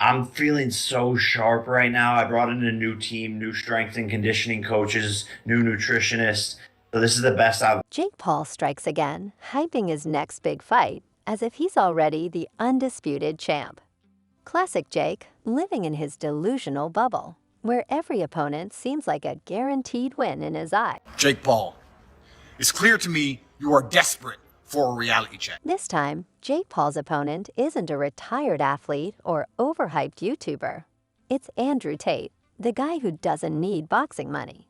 I'm feeling so sharp right now. I brought in a new team, new strength and conditioning coaches, new nutritionists. So this is the best I've. Jake Paul strikes again, hyping his next big fight as if he's already the undisputed champ. Classic Jake, living in his delusional bubble, where every opponent seems like a guaranteed win in his eye. Jake Paul, it's clear to me you are desperate for a reality check. This time, Jake Paul's opponent isn't a retired athlete or overhyped YouTuber. It's Andrew Tate, the guy who doesn't need boxing money.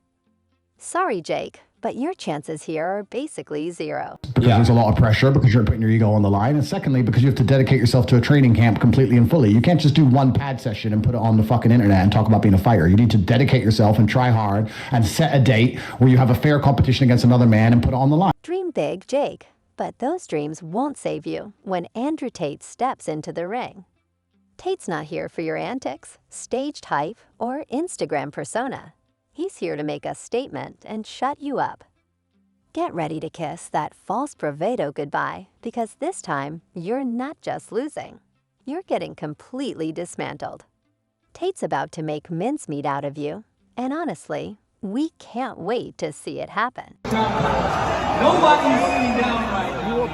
Sorry, Jake, but your chances here are basically zero. Because there's a lot of pressure, because you're putting your ego on the line, and secondly, because you have to dedicate yourself to a training camp completely and fully. You can't just do one pad session and put it on the fucking internet and talk about being a fighter. You need to dedicate yourself and try hard and set a date where you have a fair competition against another man and put it on the line. Dream big, Jake, but those dreams won't save you when Andrew Tate steps into the ring. Tate's not here for your antics, staged hype, or Instagram persona. He's here to make a statement and shut you up. Get ready to kiss that false bravado goodbye, because this time, you're not just losing. You're getting completely dismantled. Tate's about to make mincemeat out of you, and honestly, we can't wait to see it happen. Nobody's sitting down right now.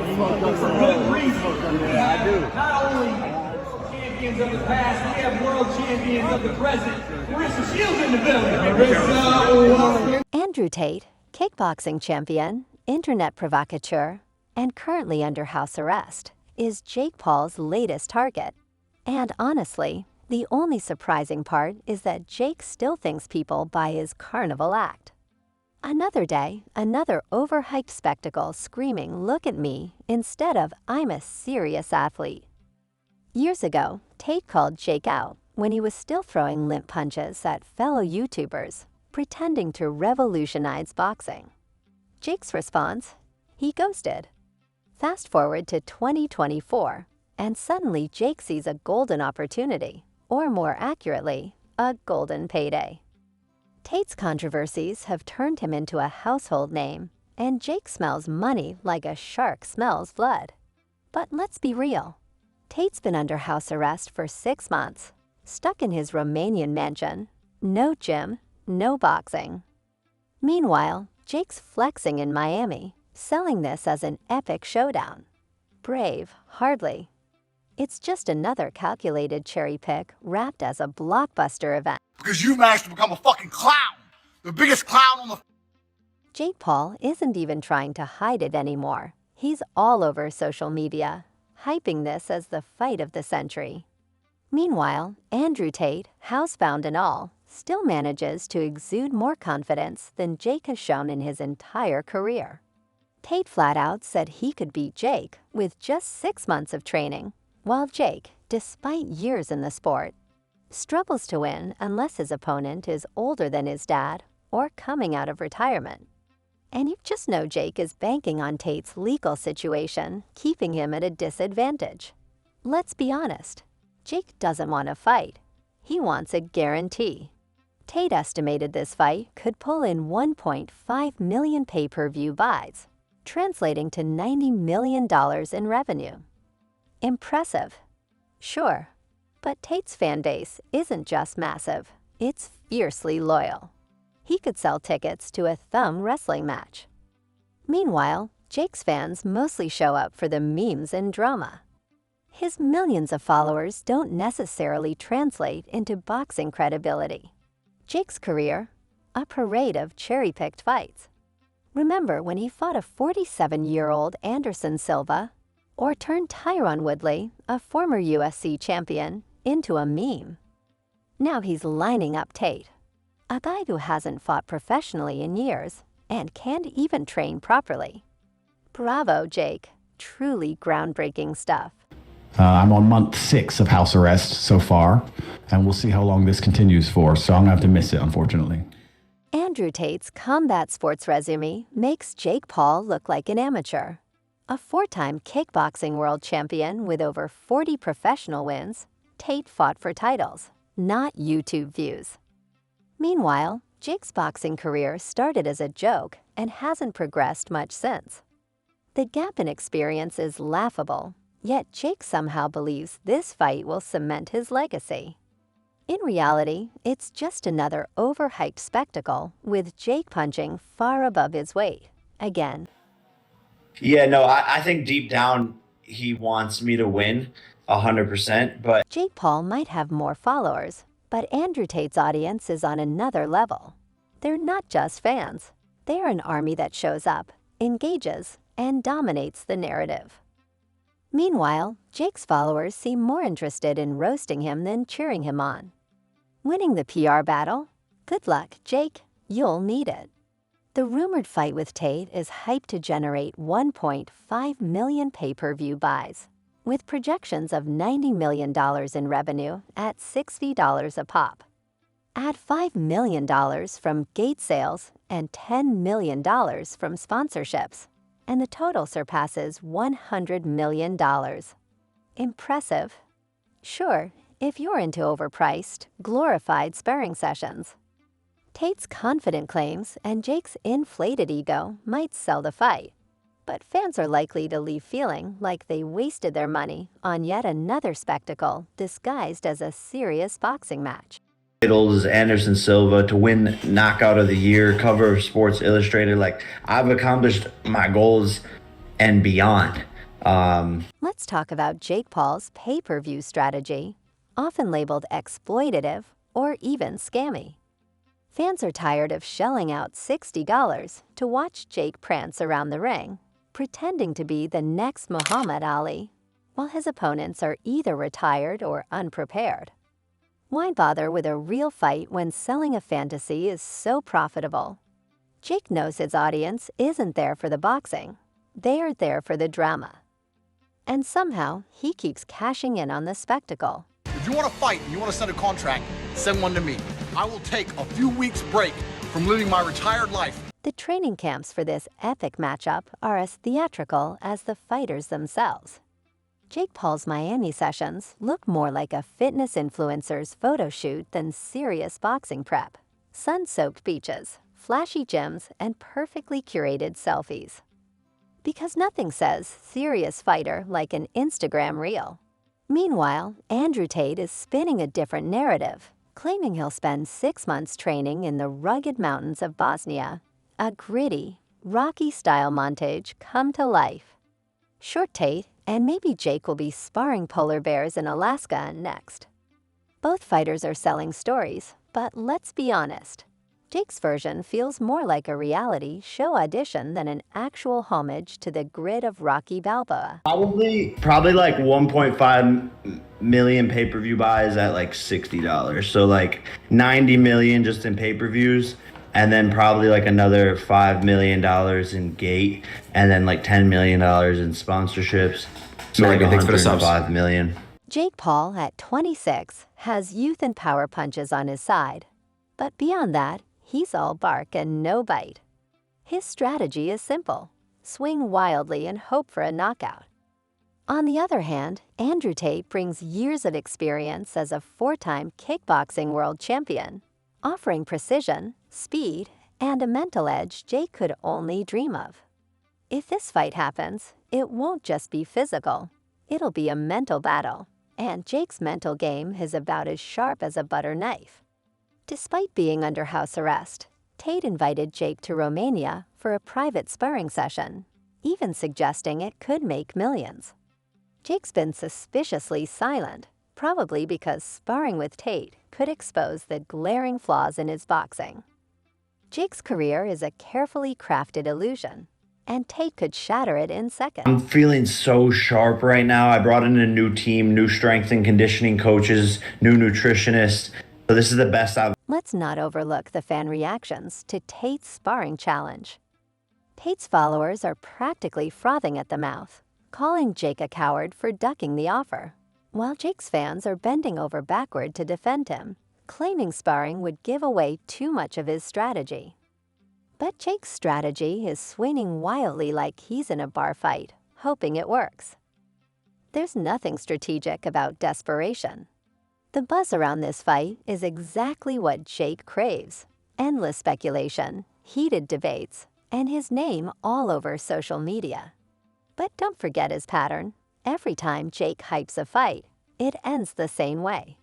For good reason. Yeah, I do. Not only champions of the past, we have world champions of the present. Marissa Shields in the building. Andrew Tate, kickboxing champion, internet provocateur, and currently under house arrest, is Jake Paul's latest target. And honestly, the only surprising part is that Jake still thinks people buy his carnival act. Another day, another overhyped spectacle screaming, "Look at me," instead of "I'm a serious athlete." Years ago, Tate called Jake out when he was still throwing limp punches at fellow YouTubers, pretending to revolutionize boxing. Jake's response? He ghosted. Fast forward to 2024, and suddenly Jake sees a golden opportunity, or more accurately, a golden payday. Tate's controversies have turned him into a household name, and Jake smells money like a shark smells blood. But let's be real. Tate's been under house arrest for 6 months, stuck in his Romanian mansion, no gym, no boxing. Meanwhile, Jake's flexing in Miami, selling this as an epic showdown. Brave, hardly. It's just another calculated cherry pick wrapped as a blockbuster event. Because you managed to become a fucking clown. The biggest clown on the... Jake Paul isn't even trying to hide it anymore. He's all over social media, hyping this as the fight of the century. Meanwhile, Andrew Tate, housebound and all, still manages to exude more confidence than Jake has shown in his entire career. Tate flat out said he could beat Jake with just 6 months of training, while Jake, despite years in the sport, struggles to win unless his opponent is older than his dad or coming out of retirement. And you just know Jake is banking on Tate's legal situation, keeping him at a disadvantage. Let's be honest, Jake doesn't want to fight. He wants a guarantee. Tate estimated this fight could pull in 1.5 million pay-per-view buys, translating to $90 million in revenue. Impressive. Sure, but Tate's fan base isn't just massive, it's fiercely loyal. He could sell tickets to a thumb wrestling match. Meanwhile, Jake's fans mostly show up for the memes and drama. His millions of followers don't necessarily translate into boxing credibility. Jake's career? A parade of cherry-picked fights. Remember when he fought a 47-year-old Anderson Silva? Or turned Tyron Woodley, a former UFC champion, into a meme? Now he's lining up Tate, a guy who hasn't fought professionally in years and can't even train properly. Bravo, Jake. Truly groundbreaking stuff. I'm on month 6 of house arrest so far, and we'll see how long this continues for, so I'm going to have to miss it, unfortunately. Andrew Tate's combat sports resume makes Jake Paul look like an amateur. A 4-time kickboxing world champion with over 40 professional wins, Tate fought for titles, not YouTube views. Meanwhile, Jake's boxing career started as a joke and hasn't progressed much since. The gap in experience is laughable, Yet Jake somehow believes this fight will cement his legacy. In reality, it's just another overhyped spectacle with Jake punching far above his weight. Again. Yeah, no, I think deep down he wants me to win 100%, but Jake Paul might have more followers, but Andrew Tate's audience is on another level. They're not just fans. They're an army that shows up, engages, and dominates the narrative. Meanwhile, Jake's followers seem more interested in roasting him than cheering him on. Winning the PR battle? Good luck, Jake. You'll need it. The rumored fight with Tate is hyped to generate 1.5 million pay-per-view buys, with projections of $90 million in revenue at $60 a pop. Add $5 million from gate sales and $10 million from sponsorships, and the total surpasses $100 million. Impressive. Sure, if you're into overpriced, glorified sparring sessions. Tate's confident claims and Jake's inflated ego might sell the fight, but fans are likely to leave feeling like they wasted their money on yet another spectacle disguised as a serious boxing match. titles, Anderson Silva to win Knockout of the Year, cover of Sports Illustrated. Like, I've accomplished my goals and beyond. Let's talk about Jake Paul's pay-per-view strategy, often labeled exploitative or even scammy. Fans are tired of shelling out $60 to watch Jake prance around the ring, pretending to be the next Muhammad Ali, while his opponents are either retired or unprepared. Why bother with a real fight when selling a fantasy is so profitable? Jake knows his audience isn't there for the boxing. They are there for the drama. And somehow, he keeps cashing in on the spectacle. If you want to fight and you want to send a contract, send one to me. I will take a few weeks break from living my retired life. The training camps for this epic matchup are as theatrical as the fighters themselves. Jake Paul's Miami sessions look more like a fitness influencer's photo shoot than serious boxing prep. Sun-soaked beaches, flashy gyms, and perfectly curated selfies. Because nothing says serious fighter like an Instagram reel. Meanwhile, Andrew Tate is spinning a different narrative, claiming he'll spend 6 months training in the rugged mountains of Bosnia. A gritty, Rocky-style montage come to life. Short Tate and maybe Jake will be sparring polar bears in Alaska next. Both fighters are selling stories, but let's be honest. Jake's version feels more like a reality show audition than an actual homage to the grit of Rocky Balboa. Probably like 1.5 million pay-per-view buys at like $60. So like 90 million just in pay-per-views, and then probably like another $5 million in gate, and then like $10 million in sponsorships. So like Thanks for the subs. 105 million. Jake Paul, at 26, has youth and power punches on his side. But beyond that, he's all bark and no bite. His strategy is simple: swing wildly and hope for a knockout. On the other hand, Andrew Tate brings years of experience as a 4-time kickboxing world champion, offering precision, speed, and a mental edge Jake could only dream of. If this fight happens, it won't just be physical. It'll be a mental battle, and Jake's mental game is about as sharp as a butter knife. Despite being under house arrest, Tate invited Jake to Romania for a private sparring session, even suggesting it could make millions. Jake's been suspiciously silent, probably because sparring with Tate could expose the glaring flaws in his boxing. Jake's career is a carefully crafted illusion, and Tate could shatter it in seconds. I'm feeling so sharp right now. I brought in a new team, new strength and conditioning coaches, new nutritionists. So this is the best I've... Let's not overlook the fan reactions to Tate's sparring challenge. Tate's followers are practically frothing at the mouth, calling Jake a coward for ducking the offer, while Jake's fans are bending over backward to defend him, claiming sparring would give away too much of his strategy. But Jake's strategy is swinging wildly like he's in a bar fight, hoping it works. There's nothing strategic about desperation. The buzz around this fight is exactly what Jake craves: endless speculation, heated debates, and his name all over social media. But don't forget his pattern: Every time Jake hypes a fight, it ends the same way.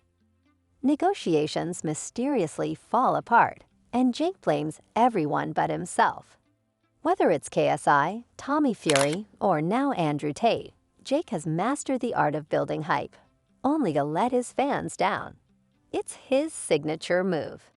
Negotiations mysteriously fall apart, and Jake blames everyone but himself. Whether it's KSI, Tommy Fury, or now Andrew Tate, Jake has mastered the art of building hype, only to let his fans down. It's his signature move.